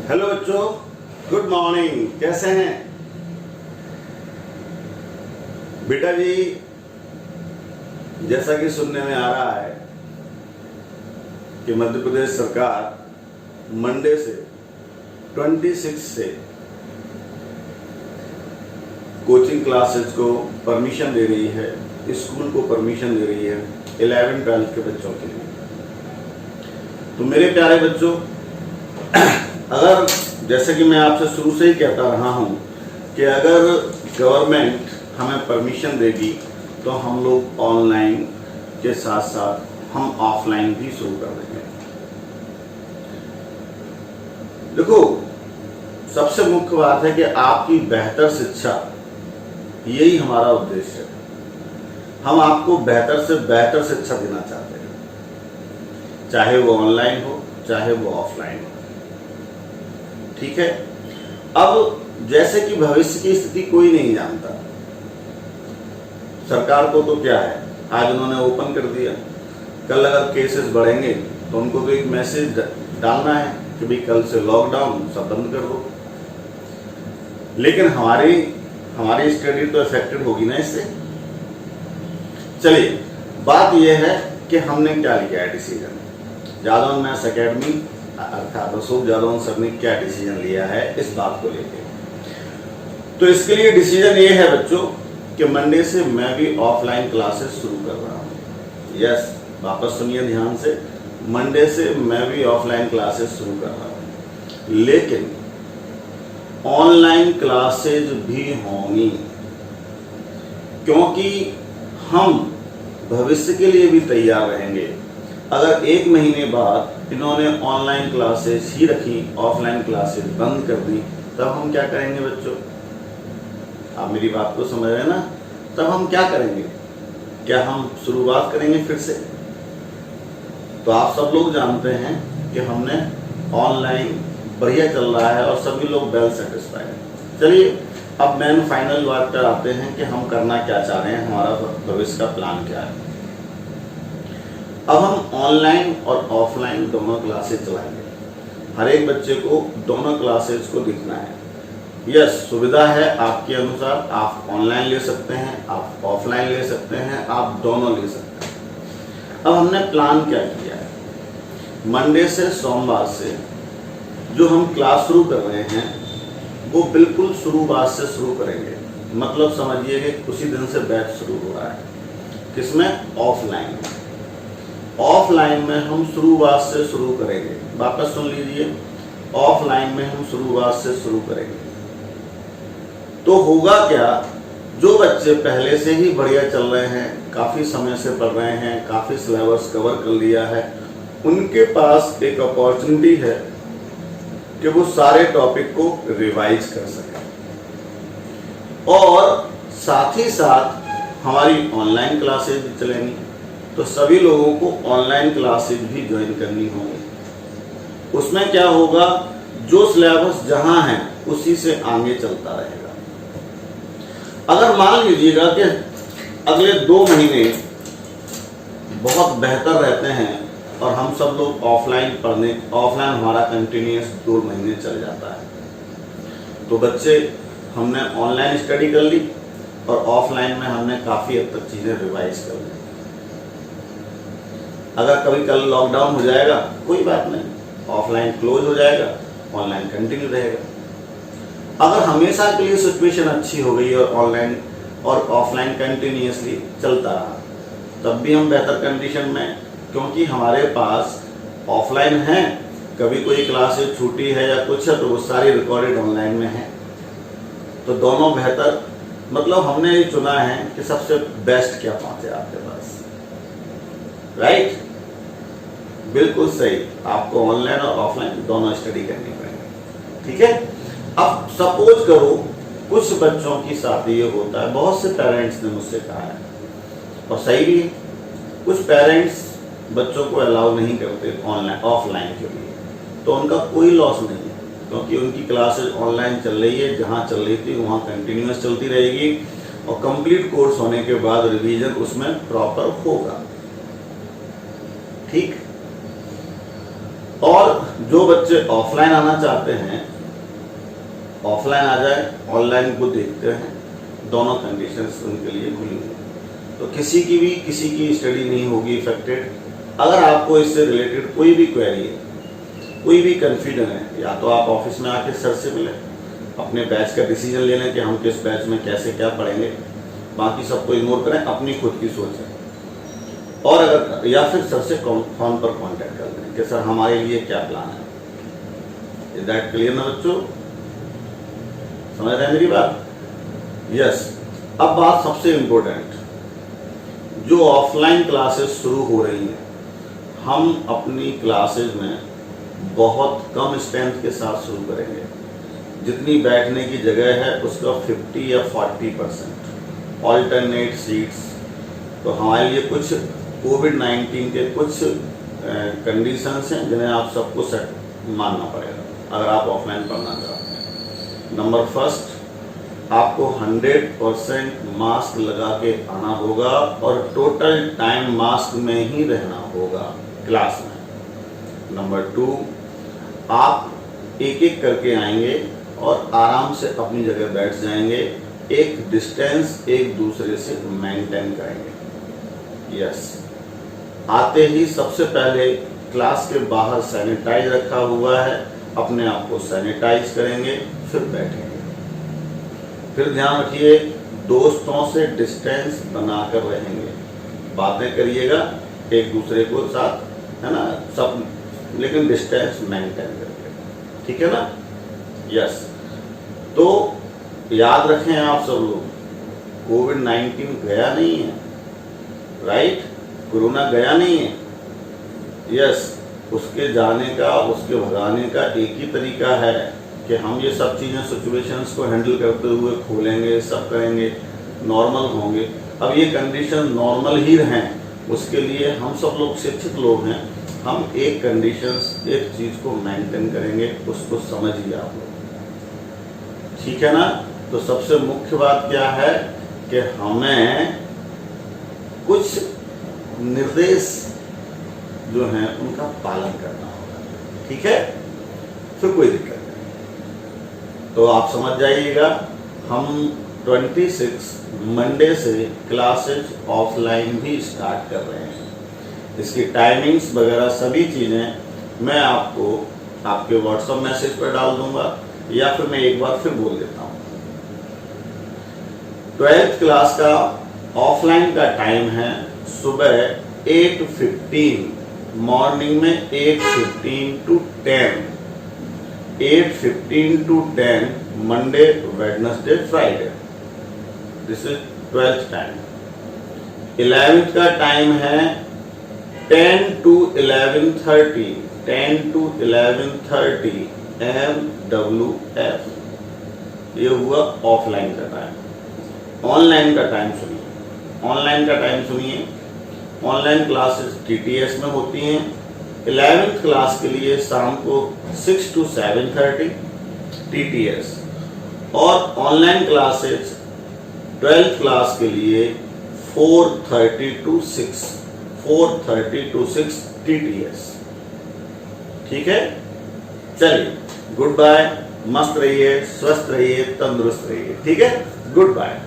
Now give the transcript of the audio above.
Hello बच्चों, good morning. कैसे हैं बेटा जी? जैसा कि सुनने में आ रहा है कि मध्य प्रदेश सरकार मंडे से 26 से कोचिंग क्लासेस को परमिशन दे रही है, स्कूल को परमिशन दे रही है 11-12 के बच्चों के लिए। तो मेरे प्यारे बच्चों, अगर जैसे कि मैं आपसे शुरू से ही कहता रहा हूं कि अगर गवर्नमेंट हमें परमिशन देगी तो हम लोग ऑनलाइन के साथ साथ हम ऑफलाइन भी शुरू कर देंगे। देखो, सबसे मुख्य बात है कि आपकी बेहतर शिक्षा, यही हमारा उद्देश्य है। हम आपको बेहतर से बेहतर शिक्षा देना चाहते हैं, चाहे वो ऑनलाइन हो चाहे वो ऑफलाइन हो। ठीक है। अब जैसे कि भविष्य की स्थिति कोई नहीं जानता, सरकार को तो क्या है, आज उन्होंने ओपन कर दिया, कल अगर केसेस बढ़ेंगे तो उनको तो एक मैसेज डालना है कि भाई कल से लॉकडाउन सब बंद कर दो। लेकिन हमारी स्टडी तो अफेक्टेड होगी ना इससे। चलिए, बात यह है कि हमने क्या लिया है डिसीजन। जादौन मैथ्स एकेडमी अर्थात अशोक जादौन सर ने क्या डिसीजन लिया है इस बात को लेकर। तो इसके लिए डिसीजन ये है बच्चों कि मंडे से मैं भी ऑफलाइन क्लासेस शुरू कर रहा हूँ। यस, वापस सुनिए ध्यान से, मंडे से मैं भी ऑफलाइन क्लासेस शुरू कर रहा हूँ, लेकिन ऑनलाइन क्लासेज भी होंगी, क्योंकि हम भविष्य के लिए भी तैयार रहेंगे। अगर 1 महीने बाद इन्होंने ऑनलाइन क्लासेस ही रखी, ऑफलाइन क्लासेस बंद कर दी, तब हम क्या करेंगे बच्चों? आप मेरी बात को समझ रहे हैं ना? तब हम क्या करेंगे? क्या हम शुरुआत करेंगे फिर से? तो आप सब लोग जानते हैं कि हमने ऑनलाइन बढ़िया चल रहा है और सभी लोग वेल सेटिस्फाइड हैं। चलिए, अब मेन फाइनल बात पर आते हैं कि हम करना क्या चाह रहे हैं, हमारा भविष्य का प्लान क्या है। अब हम ऑनलाइन और ऑफलाइन दोनों क्लासेस चलाएंगे। हर एक बच्चे को दोनों क्लासेस को दिखना है। यस, सुविधा है आपके अनुसार, आप ऑनलाइन ले सकते हैं, आप ऑफलाइन ले सकते हैं, आप दोनों ले सकते हैं। अब हमने प्लान क्या किया है, मंडे से सोमवार से जो हम क्लास शुरू कर रहे हैं वो बिल्कुल शुरुआत से शुरू करेंगे। मतलब समझिए कि उसी दिन से बैच शुरू हो रहा है। किसमें? ऑफलाइन। ऑफलाइन में हम शुरुआत से शुरू करेंगे। वापस सुन लीजिए, ऑफलाइन में हम शुरुआत से शुरू करेंगे। तो होगा क्या, जो बच्चे पहले से ही बढ़िया चल रहे हैं, काफी समय से पढ़ रहे हैं, काफी सिलेबस कवर कर लिया है, उनके पास एक अपॉर्चुनिटी है कि वो सारे टॉपिक को रिवाइज कर सकें। और साथ ही साथ हमारी ऑनलाइन क्लासेज भी चलेंगी, तो सभी लोगों को ऑनलाइन क्लासेज भी ज्वाइन करनी होगी। उसमें क्या होगा, जो सिलेबस जहां है उसी से आगे चलता रहेगा। अगर मान लीजिएगा कि अगले 2 महीने बहुत बेहतर रहते हैं और हम सब लोग ऑफलाइन हमारा कंटिन्यूअस 2 महीने चल जाता है, तो बच्चे हमने ऑनलाइन स्टडी कर ली और ऑफलाइन में हमने काफ़ी हद तक चीज़ें रिवाइज कर ली। अगर कभी कल लॉकडाउन हो जाएगा, कोई बात नहीं, ऑफलाइन क्लोज हो जाएगा, ऑनलाइन कंटिन्यू रहेगा। अगर हमेशा के लिए सिचुएशन अच्छी हो गई और ऑनलाइन और ऑफलाइन कंटिन्यूअसली चलता रहा, तब भी हम बेहतर कंडीशन में, क्योंकि हमारे पास ऑफलाइन है, कभी कोई क्लासेस छूटी है या कुछ है तो वो सारी रिकॉर्डेड ऑनलाइन में है। तो दोनों बेहतर, मतलब हमने ये चुना है कि सबसे बेस्ट क्या पहुंचे आपके पास। राइट? बिल्कुल सही, आपको ऑनलाइन और ऑफलाइन दोनों स्टडी करनी पड़ेगी। ठीक है। अब सपोज करो कुछ बच्चों के साथ ये होता है, बहुत से पेरेंट्स ने मुझसे कहा है और सही भी, कुछ पेरेंट्स बच्चों को अलाउ नहीं करते ऑनलाइन ऑफलाइन के लिए, तो उनका कोई लॉस नहीं है, क्योंकि उनकी क्लासेस ऑनलाइन चल रही है, जहाँ चल रही थी वहाँ कंटिन्यूअस चलती रहेगी और कंप्लीट कोर्स होने के बाद रिवीजन उसमें प्रॉपर होगा। ठीक। और जो बच्चे ऑफलाइन आना चाहते हैं ऑफलाइन आ जाए, ऑनलाइन को देखते हैं, दोनों कंडीशंस उनके लिए खुली हुई हैं। तो किसी की स्टडी नहीं होगी इफेक्टेड। अगर आपको इससे रिलेटेड कोई भी क्वेरी है, कोई भी कंफ्यूजन है, या तो आप ऑफिस में आके सर से मिलें, अपने बैच का डिसीजन ले लें कि हम किस बैच में कैसे क्या पढ़ेंगे, बाकी सबको इग्नोर करें, अपनी खुद की सोचें। और अगर या फिर सर से फोन पर कांटेक्ट कर लें कि सर हमारे लिए क्या प्लान है। इज दैट क्लियर ना बच्चों? समझ रहे हैं मेरी बात? यस। अब बात सबसे इंपॉर्टेंट, जो ऑफलाइन क्लासेस शुरू हो रही हैं, हम अपनी क्लासेस में बहुत कम स्ट्रेंथ के साथ शुरू करेंगे। जितनी बैठने की जगह है उसका 50 या 40% ऑल्टरनेट सीट्स। तो हमारे लिए कुछ कोविड-19 के कुछ कंडीशंस हैं जिन्हें आप सबको सेट मानना पड़ेगा अगर आप ऑफलाइन पढ़ना चाहते हैं। नंबर फर्स्ट, आपको 100% मास्क लगा के आना होगा और टोटल टाइम मास्क में ही रहना होगा क्लास में। नंबर 2, आप एक एक करके आएंगे और आराम से अपनी जगह बैठ जाएंगे, एक डिस्टेंस एक दूसरे से मेंटेन करेंगे। यस। आते ही सबसे पहले क्लास के बाहर सैनिटाइज रखा हुआ है, अपने आप को सैनिटाइज करेंगे, फिर बैठेंगे। फिर ध्यान रखिए, दोस्तों से डिस्टेंस बनाकर रहेंगे, बातें करिएगा एक दूसरे को साथ, है ना, सब, लेकिन डिस्टेंस मेंटेन करके, ठीक है ना? यस। तो याद रखें आप सब लोग, कोविड-19 गया नहीं है, राइट? कोरोना गया नहीं है। यस। उसके जाने का, उसके भगाने का एक ही तरीका है कि हम ये सब चीज़ें, सिचुएशंस को हैंडल करते हुए खोलेंगे, सब करेंगे, नॉर्मल होंगे। अब ये कंडीशन नॉर्मल ही रहें, उसके लिए हम सब लोग शिक्षित लोग हैं, हम एक कंडीशंस, एक चीज़ को मेंटेन करेंगे, उसको समझिए आप लोग, ठीक है ना? तो सबसे मुख्य बात क्या है कि हमें कुछ निर्देश जो हैं उनका पालन करना होगा, ठीक है? फिर कोई दिक्कत नहीं। तो आप समझ जाइएगा, हम 26 मंडे से क्लासेज ऑफलाइन भी स्टार्ट कर रहे हैं। इसकी टाइमिंग्स वगैरह सभी चीज़ें मैं आपको आपके व्हाट्सएप मैसेज पर डाल दूंगा, या फिर मैं एक बार फिर बोल देता हूँ। 12th क्लास का ऑफलाइन का टाइम है सुबह 8:15, मॉर्निंग में 8:15 to 10, 8:15 to 10, Monday, Wednesday, Friday. This is 12th time. 11th का टाइम है 10 to 11:30, 10 to 11:30 MWF। ये हुआ ऑफलाइन का टाइम। ऑनलाइन का टाइम सुनिए, ऑनलाइन का टाइम सुनिए। ऑनलाइन क्लासेस TTS में होती हैं। 11th क्लास के लिए शाम को 6 to 7:30 TTS, और ऑनलाइन क्लासेस 12th क्लास के लिए 4:30 to 6 TTS, ठीक है? चलिए, गुड बाय, मस्त रहिए, स्वस्थ रहिए, तंदुरुस्त रहिए, ठीक है? Good bye.